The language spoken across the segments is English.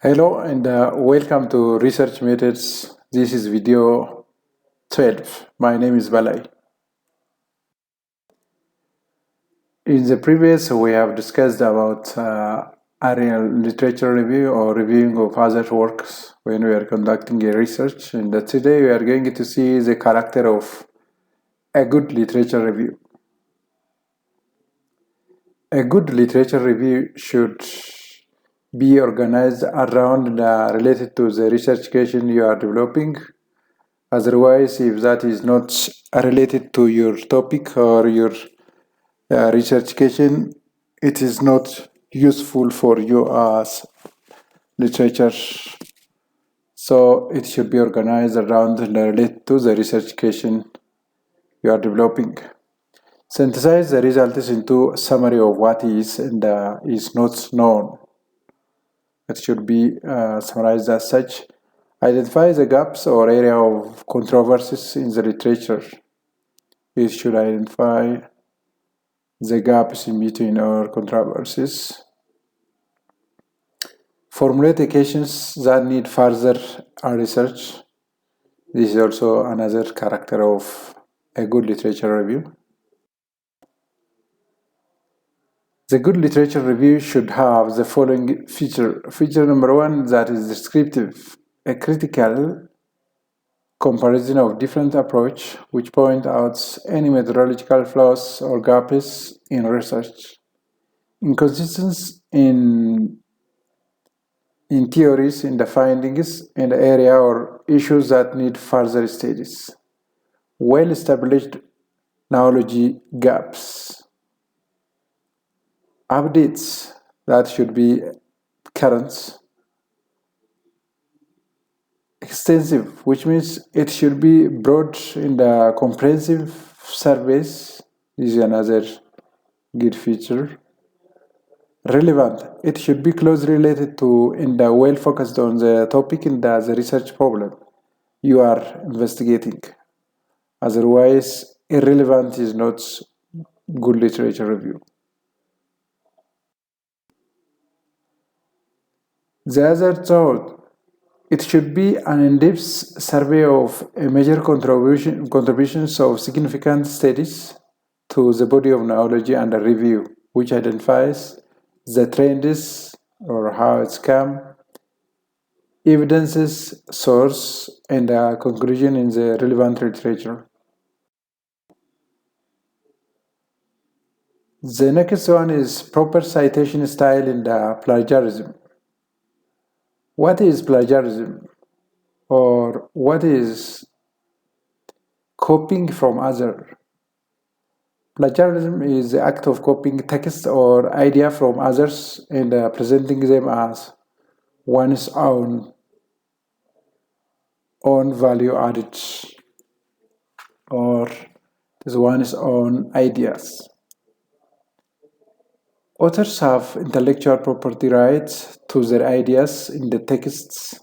Hello and welcome to Research Methods. This is video 12. My name is Balai. In the previous, we have discussed about area literature review or reviewing of other works when we are conducting a research. And today we are going to see the character of a good literature review. A good literature review should be organized around related to the research question you are developing. Otherwise, if that is not related to your topic or your research question, it is not useful for you as literature. So it should be organized around related to the research question you are developing. Synthesize the results into a summary of what is and is not known. It should be summarized as such. Identify the gaps or area of controversies in the literature. It should identify the gaps in between our controversies. Formulate questions that need further research. This is also another character of a good literature review. The good literature review should have the following feature. Feature number one, that is descriptive, a critical comparison of different approach which point out any methodological flaws or gaps in research. Inconsistency in theories, in the findings, in the area or issues that need further studies. Well-established knowledge gaps. Updates that should be current. Extensive, which means it should be broad in the comprehensive surveys. This is another good feature. Relevant, it should be closely related to and well focused on the topic in the research problem you are investigating. Otherwise, irrelevant is not good literature review. The other thought, it should be an in-depth survey of major contributions of significant studies to the body of knowledge and a review, which identifies the trends or how it's come, evidences, source, and a conclusion in the relevant literature. The next one is proper citation style in the plagiarism. What is plagiarism? Or what is copying from other? Plagiarism is the act of copying text or idea from others and presenting them as one's own value added or one's own ideas. Authors have intellectual property rights to their ideas in the texts.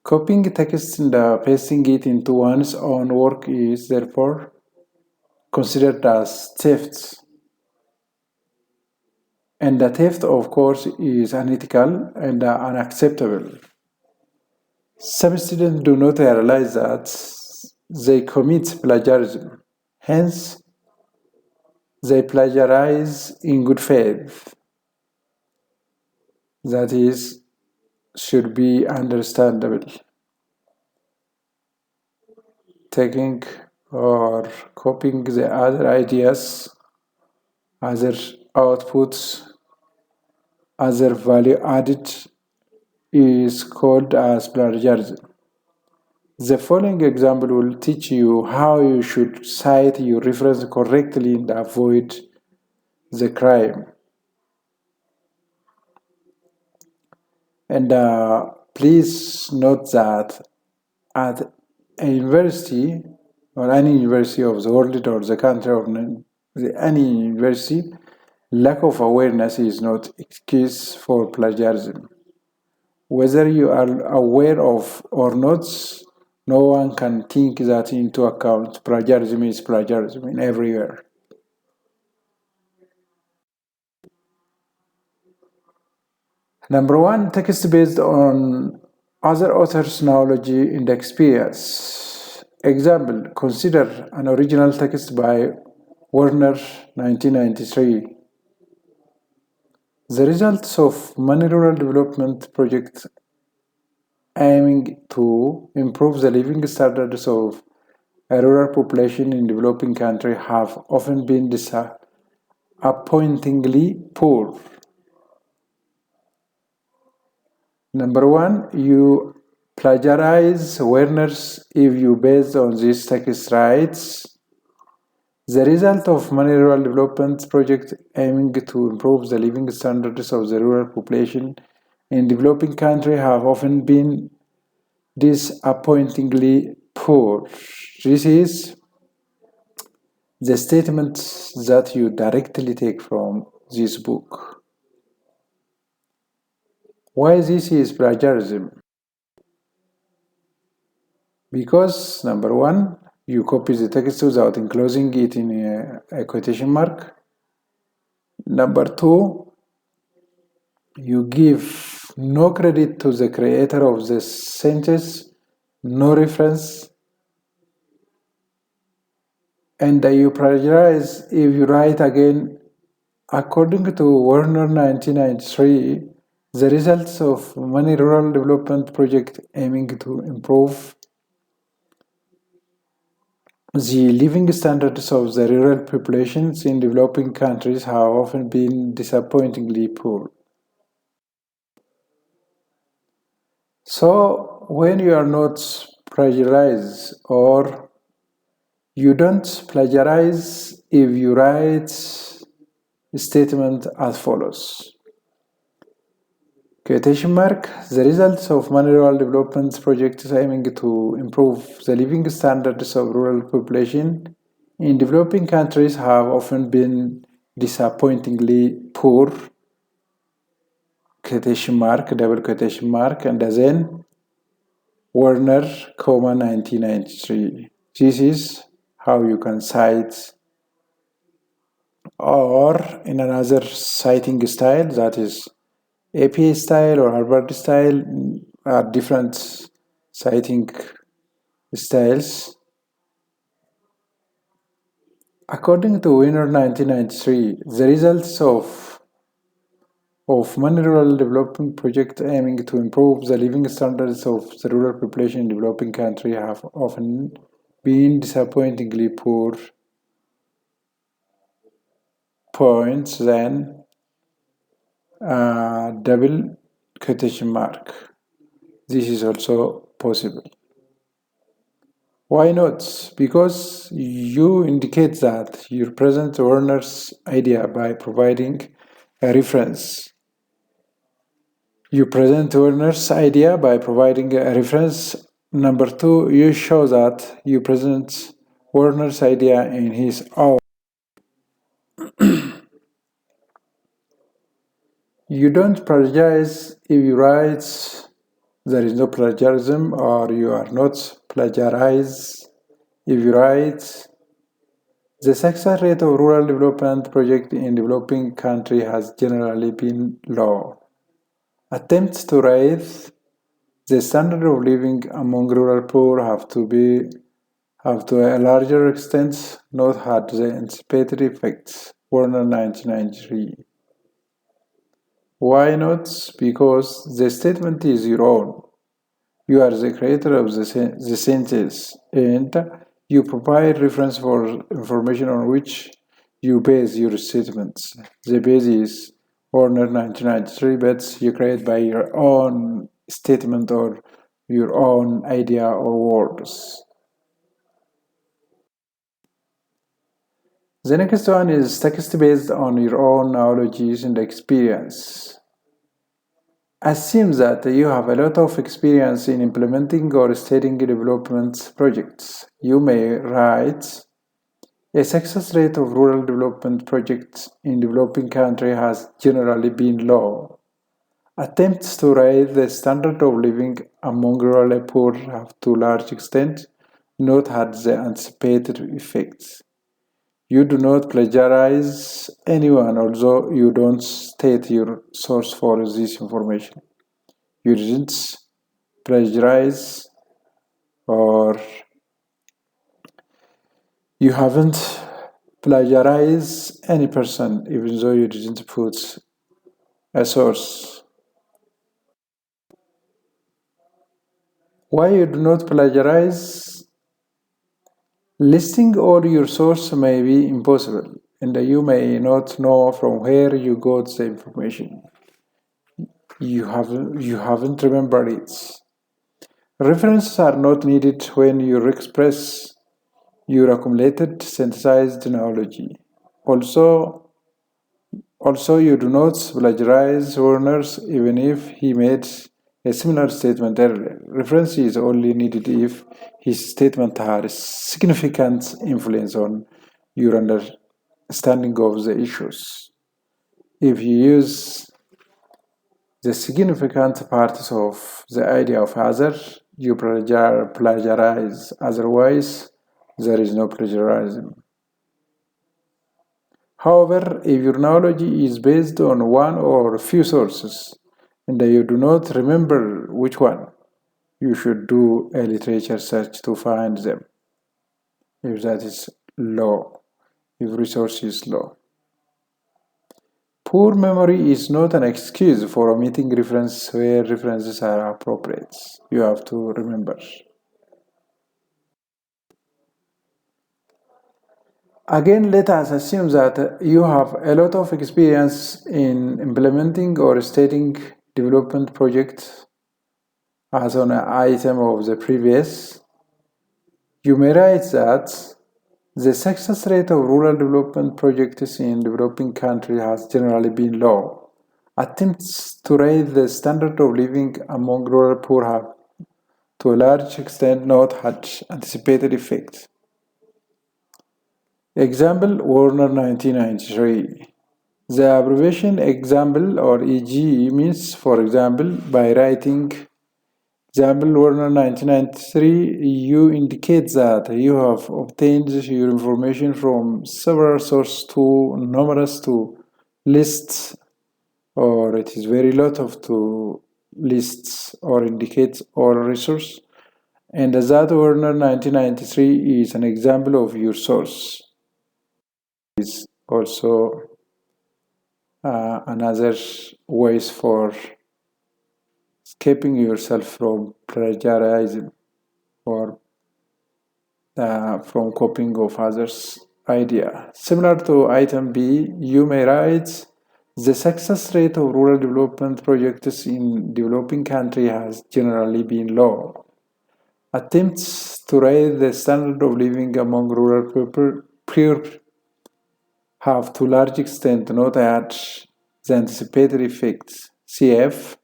Copying text and pasting it into one's own work is therefore considered as theft. And the theft, of course, is unethical and unacceptable. Some students do not realize that they commit plagiarism. Hence, they plagiarize in good faith. That is, should be understandable. Taking or copying the other ideas, other outputs, other value added is called as plagiarism. The following example will teach you how you should cite your reference correctly and avoid the crime. And please note that at a university or any university of the world or the country or any university, lack of awareness is not excuse for plagiarism. Whether you are aware of or not, no one can take that into account. Plagiarism is plagiarism in everywhere. Number one, text based on other authors' knowledge and experience. Example, consider an original text by Warner, 1993. The results of many rural development projects aiming to improve the living standards of a rural population in developing countries have often been disappointingly poor. Number one, you plagiarize Werner's if you based on these text rights. The result of many rural development projects aiming to improve the living standards of the rural population in developing countries have often been disappointingly poor. This is the statement that you directly take from this book. Why this is plagiarism? Because number one, you copy the text without enclosing it in a quotation mark. Number two, you give no credit to the creator of the sentence, no reference, and you plagiarize if you write again. According to Warner 1993, the results of many rural development projects aiming to improve the living standards of the rural populations in developing countries have often been disappointingly poor. So, when you are not plagiarize or you don't plagiarize if you write a statement as follows. Quotation mark, the results of many rural development projects aiming to improve the living standards of rural population in developing countries have often been disappointingly poor. Quotation mark, double quotation mark, and then Warner, 1993. This is how you can cite, or in another citing style, that is APA style or Harvard style, are different citing styles. According to Winner 1993, the results of many rural development projects aiming to improve the living standards of the rural population in developing countries have often been disappointingly poor. Points then double quotation mark. This is also possible. Why not? Because you indicate that you present Werner's idea by providing a reference. You present Werner's idea by providing a reference. Number two, you show that you present Werner's idea in his own. You don't plagiarize if you write there is no plagiarism, or you are not plagiarize if you write the success rate of rural development projects in developing countries has generally been low. Attempts to raise the standard of living among rural poor have to a larger extent not had the anticipated effects. Warner 1993. Why not? Because the statement is your own. You are the creator of the sentence, and you provide reference for information on which you base your statements. The base is Warner 1993, but you create by your own statement or your own idea or words. The next one is text based on your own knowledge and experience. Assume that you have a lot of experience in implementing or studying development projects. You may write, a success rate of rural development projects in developing countries has generally been low. Attempts to raise the standard of living among rural poor have to a large extent not had the anticipated effects. You do not plagiarize anyone, although you don't state your source for this information. You didn't plagiarize, or you haven't plagiarized any person, even though you didn't put a source. Why you do not plagiarize? Listing all your sources may be impossible, and you may not know from where you got the information. You haven't remembered it. References are not needed when you express your accumulated synthesized knowledge. Also, you do not plagiarize Warner's even if he made a similar statement earlier. Reference is only needed if his statement had significant influence on your understanding of the issues. If you use the significant parts of the idea of other, you plagiarize. Otherwise, there is no plagiarism. However, if your knowledge is based on one or few sources and you do not remember which one, you should do a literature search to find them, if that is low, if resource is low. Poor memory is not an excuse for omitting references where references are appropriate. You have to remember. Again, let us assume that you have a lot of experience in implementing or stating development projects as on an item of the previous. You may write that the success rate of rural development projects in developing countries has generally been low. Attempts to raise the standard of living among rural poor have, to a large extent, not had anticipated effect. Example, Warner 1993. The abbreviation example or EG means, for example, by writing example Warner 1993, you indicate that you have obtained your information from several sources too numerous to list, or it is very lot of to lists or indicate all resource, and that Warner 1993 is an example of your source. Is also another ways for escaping yourself from plagiarism or from copying of others' idea. Similar to item B, you may write the success rate of rural development projects in developing countries has generally been low. Attempts to raise the standard of living among rural people have to a large extent not had the anticipated effects. CF,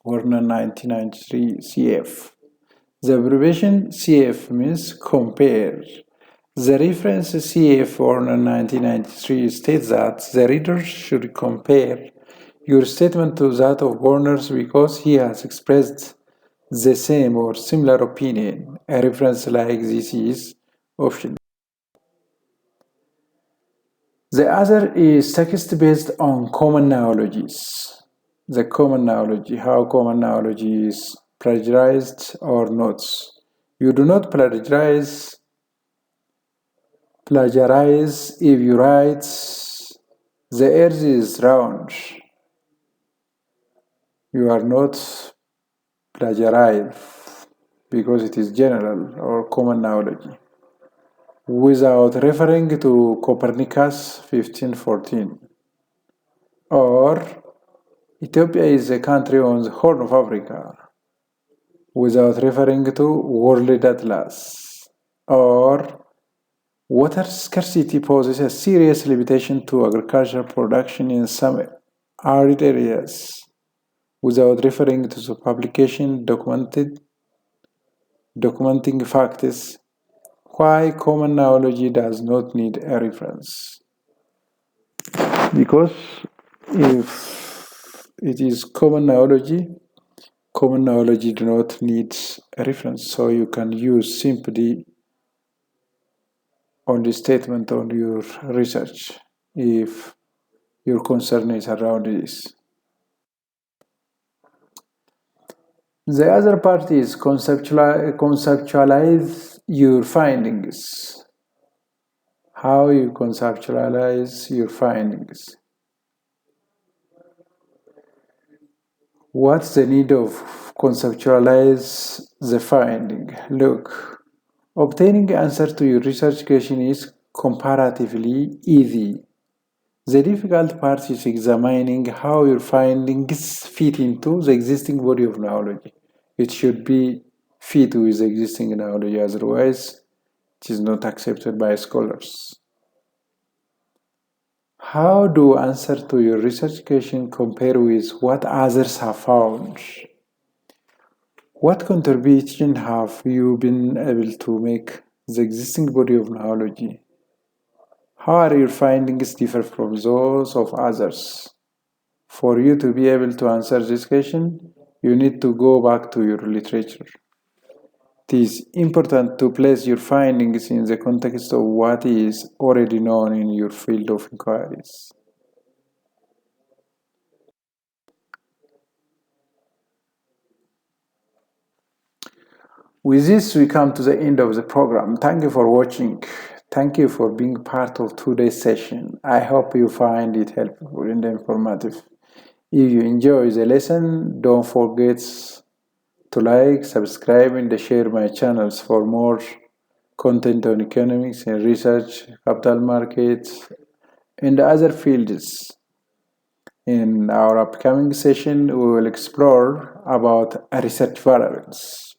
Warner 1993 CF. The abbreviation CF means compare. The reference CF Warner 1993 states that the reader should compare your statement to that of Warner's because he has expressed the same or similar opinion. A reference like this is optional. The other is text based on common knowledges. The common knowledge, how common knowledge is plagiarized or not. You do not plagiarize if you write the earth is round. You are not plagiarize because it is general or common knowledge without referring to Copernicus 1514, or Ethiopia is a country on the Horn of Africa without referring to World Atlas, or water scarcity poses a serious limitation to agricultural production in some arid areas without referring to the publication documenting facts. Why common knowledge does not need a reference? Because if it is common knowledge do not need a reference, so you can use simply on the statement on your research if your concern is around this. The other part is conceptualize your findings. How you conceptualize your findings. What's the need of conceptualize the finding? Look, obtaining answer to your research question is comparatively easy. The difficult part is examining how your findings fit into the existing body of knowledge. It should be fit with the existing knowledge, otherwise it is not accepted by scholars. How do answers to your research question compare with what others have found? What contribution have you been able to make the existing body of knowledge? How are your findings differ from those of others? For you to be able to answer this question, you need to go back to your literature. It is important to place your findings in the context of what is already known in your field of inquiries. With this, we come to the end of the program. Thank you for watching. Thank you for being part of today's session. I hope you find it helpful and informative. If you enjoy the lesson, don't forget to like, subscribe, and share my channels for more content on economics and research, capital markets, and other fields. In our upcoming session, we will explore about research variables.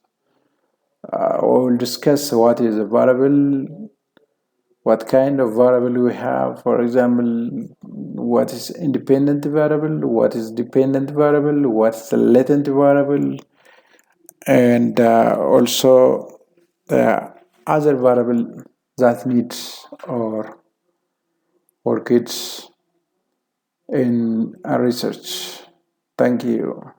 We will discuss what is a variable, what kind of variable we have, for example, what is independent variable, what is dependent variable, what's the latent variable, and also other variable that needs or workets in research. Thank you.